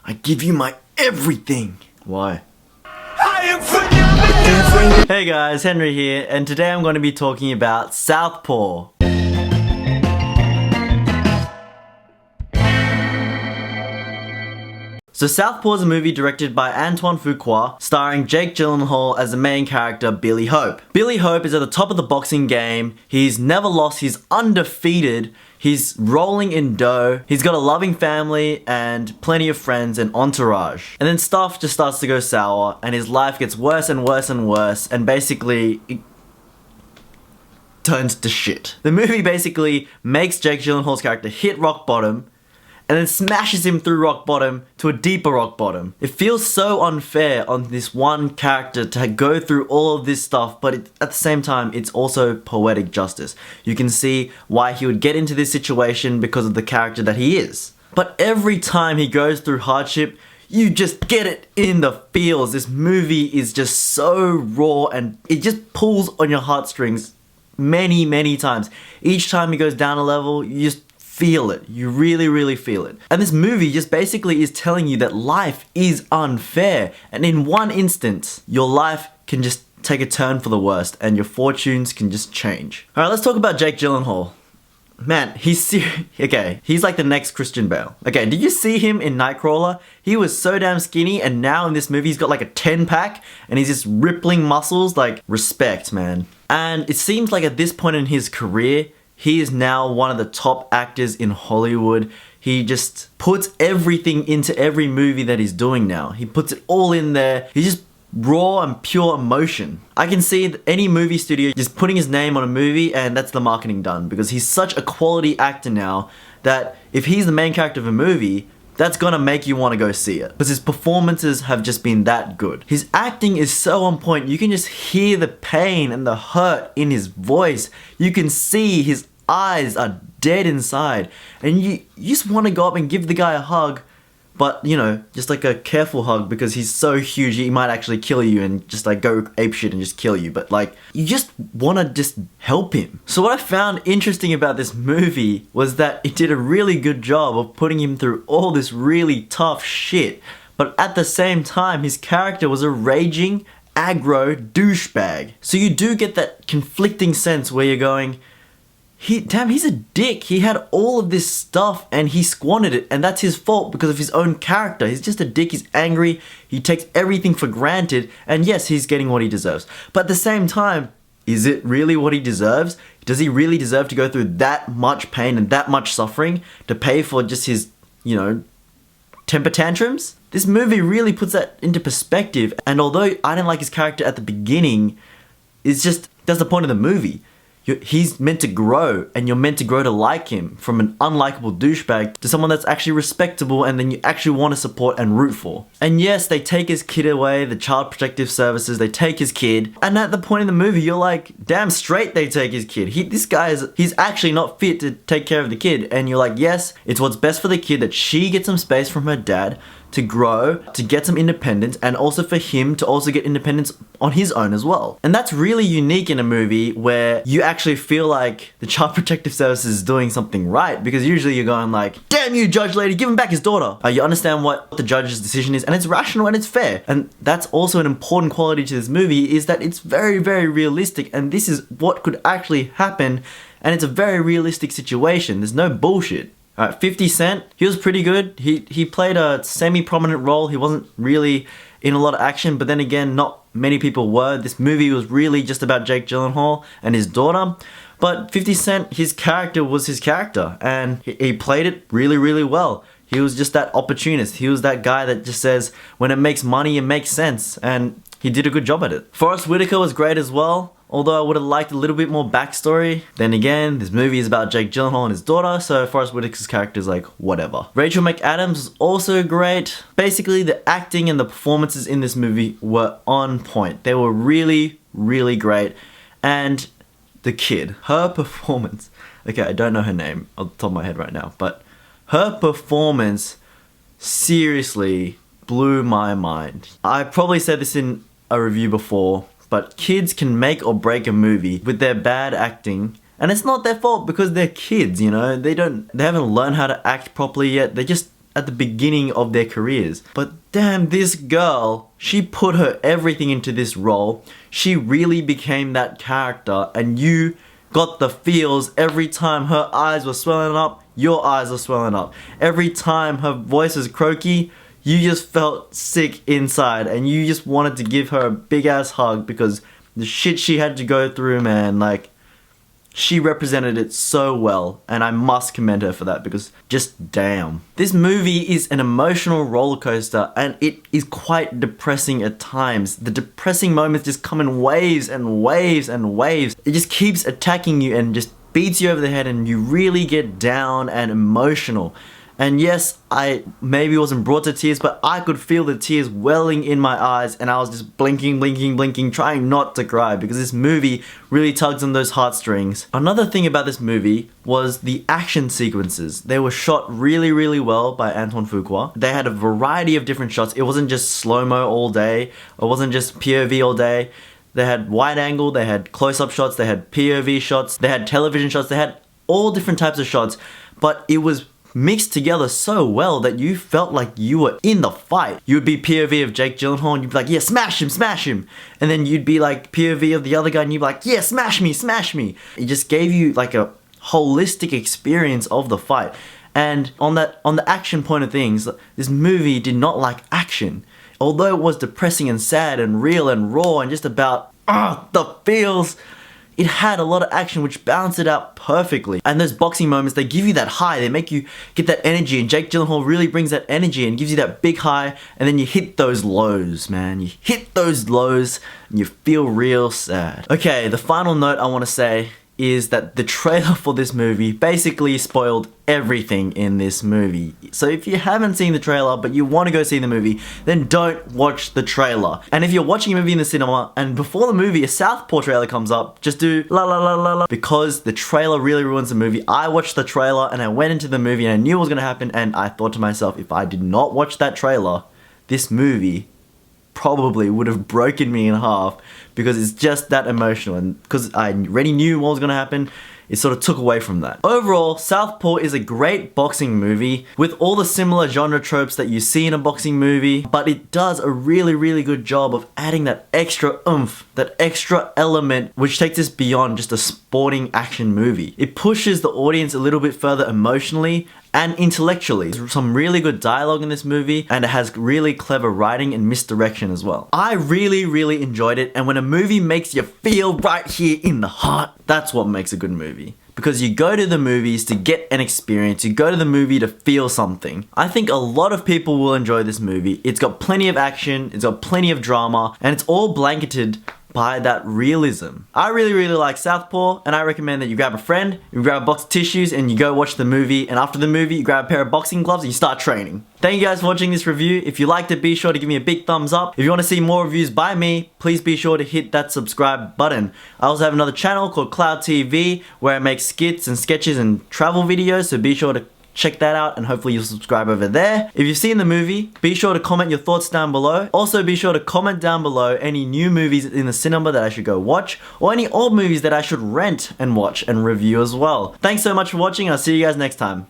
I give you my everything. Why? Hey guys, Henry here, and today I'm going to be talking about Southpaw. So Southpaw is a movie directed by Antoine Fuqua, starring Jake Gyllenhaal as the main character, Billy Hope. Billy Hope is at the top of the boxing game. He's never lost, he's undefeated, he's rolling in dough, he's got a loving family and plenty of friends and entourage. And then stuff just starts to go sour and his life gets worse and worse and worse, and basically it turns to shit. The movie basically makes Jake Gyllenhaal's character hit rock bottom and then smashes him through rock bottom to a deeper rock bottom. It feels so unfair on this one character to go through all of this stuff, but at the same time, it's also poetic justice. You can see why he would get into this situation because of the character that he is. But every time he goes through hardship, you just get it in the feels. This movie is just so raw and it just pulls on your heartstrings many, many times. Each time he goes down a level, you just feel it. You really, really feel it. And this movie just basically is telling you that life is unfair. And in one instance, your life can just take a turn for the worst and your fortunes can just change. Alright, let's talk about Jake Gyllenhaal. Man, he's like the next Christian Bale. Okay, did you see him in Nightcrawler? He was so damn skinny and now in this movie he's got like a 10-pack and he's just rippling muscles. Like, respect, man. And it seems like at this point in his career, he is now one of the top actors in Hollywood. He just puts everything into every movie that he's doing now. He puts it all in there. He's just raw and pure emotion. I can see any movie studio just putting his name on a movie and that's the marketing done, because he's such a quality actor now that if he's the main character of a movie, that's gonna make you want to go see it. Because his performances have just been that good. His acting is so on point. You can just hear the pain and the hurt in his voice. You can see his eyes are dead inside. And you just want to go up and give the guy a hug. But, you know, just like a careful hug, because he's so huge he might actually kill you and just like go apeshit and just kill you. But like, you just want to just help him. So what I found interesting about this movie was that it did a really good job of putting him through all this really tough shit. But at the same time, his character was a raging, aggro douchebag. So you do get that conflicting sense where you're going, damn, he's a dick. He had all of this stuff and he squandered it, and that's his fault because of his own character. He's just a dick, he's angry, he takes everything for granted, and yes, he's getting what he deserves. But at the same time, is it really what he deserves? Does he really deserve to go through that much pain and that much suffering to pay for just his, you know, temper tantrums? This movie really puts that into perspective, and although I didn't like his character at the beginning, that's the point of the movie. He's meant to grow, and you're meant to grow to like him from an unlikable douchebag to someone that's actually respectable and then you actually want to support and root for. And yes, they take his kid away, the Child Protective Services, they take his kid, and at the point in the movie you're like, damn straight they take his kid. He's actually not fit to take care of the kid, and you're like, yes, it's what's best for the kid that she gets some space from her dad to grow, to get some independence, and also for him to also get independence on his own as well. And that's really unique in a movie where you actually feel like the Child Protective Service is doing something right, because usually you're going like, damn you judge lady, give him back his daughter. You understand what the judge's decision is, and it's rational and it's fair. And that's also an important quality to this movie, is that it's very, very realistic, and this is what could actually happen, and it's a very realistic situation. There's no bullshit. 50 Cent, he was pretty good. He played a semi-prominent role. He wasn't really in a lot of action, but then again, not many people were. This movie was really just about Jake Gyllenhaal and his daughter. But 50 Cent, his character was his character, and he played it really, really well. He was just that opportunist. He was that guy that just says, when it makes money, it makes sense. And he did a good job at it. Forrest Whitaker was great as well, although I would have liked a little bit more backstory. Then again, this movie is about Jake Gyllenhaal and his daughter, so Forrest Whitaker's character is like, whatever. Rachel McAdams was also great. Basically, the acting and the performances in this movie were on point. They were really, really great. And the kid, her performance, okay, I don't know her name off the top of my head right now, but her performance seriously blew my mind. I probably said this in a review before, but kids can make or break a movie with their bad acting, and it's not their fault because they're kids, you know. They haven't learned how to act properly yet. They just at the beginning of their careers. But damn, this girl, she put her everything into this role. She really became that character, and you got the feels every time her eyes were swelling up, your eyes were swelling up. Every time her voice was croaky, you just felt sick inside, and you just wanted to give her a big ass hug because the shit she had to go through, man, like, she represented it so well, and I must commend her for that because just damn. This movie is an emotional roller coaster, and it is quite depressing at times. The depressing moments just come in waves and waves and waves. It just keeps attacking you and just beats you over the head, and you really get down and emotional. And yes, I maybe wasn't brought to tears, but I could feel the tears welling in my eyes, and I was just blinking, trying not to cry because this movie really tugs on those heartstrings. Another thing about this movie was the action sequences. They were shot really well by Antoine Fuqua. They had a variety of different shots. It wasn't just slow-mo all day. It wasn't just POV all day. They had wide angle, they had close-up shots, they had POV shots, they had television shots, they had all different types of shots, but it was mixed together so well that you felt like you were in the fight. You would be POV of Jake Gyllenhaal and you'd be like, yeah, smash him. And then you'd be like POV of the other guy and you'd be like, yeah, smash me. It just gave you like a holistic experience of the fight. And on the action point of things, this movie did not lack action. Although it was depressing and sad and real and raw and just about the feels, it had a lot of action which balanced it out perfectly. And those boxing moments, they give you that high, they make you get that energy, and Jake Gyllenhaal really brings that energy and gives you that big high, and then you hit those lows, man. You hit those lows and you feel real sad. Okay, the final note I want to say is that the trailer for this movie basically spoiled everything in this movie. So if you haven't seen the trailer but you want to go see the movie, then don't watch the trailer. And if you're watching a movie in the cinema and before the movie a Southpaw trailer comes up, just do la la la la la, because the trailer really ruins the movie. I watched the trailer and I went into the movie and I knew what was going to happen, and I thought to myself, if I did not watch that trailer, this movie probably would have broken me in half because it's just that emotional, and because I already knew what was going to happen, it sort of took away from that. Overall, Southpaw is a great boxing movie with all the similar genre tropes that you see in a boxing movie, but it does a really good job of adding that extra oomph, that extra element which takes this beyond just a sporting action movie. It pushes the audience a little bit further emotionally and intellectually. There's some really good dialogue in this movie, and it has really clever writing and misdirection as well. I really enjoyed it, and when a movie makes you feel right here in the heart, that's what makes a good movie. Because you go to the movies to get an experience, you go to the movie to feel something. I think a lot of people will enjoy this movie. It's got plenty of action, it's got plenty of drama, and it's all blanketed by that realism. I really like Southpaw, and I recommend that you grab a friend, you grab a box of tissues, and you go watch the movie, and after the movie you grab a pair of boxing gloves and you start training. Thank you guys for watching this review. If you liked it, be sure to give me a big thumbs up. If you want to see more reviews by me, please be sure to hit that subscribe button. I also have another channel called Clowd TV where I make skits and sketches and travel videos, so be sure to check that out and hopefully you'll subscribe over there. If you've seen the movie, be sure to comment your thoughts down below. Also be sure to comment down below any new movies in the cinema that I should go watch, or any old movies that I should rent and watch and review as well. Thanks so much for watching, and I'll see you guys next time.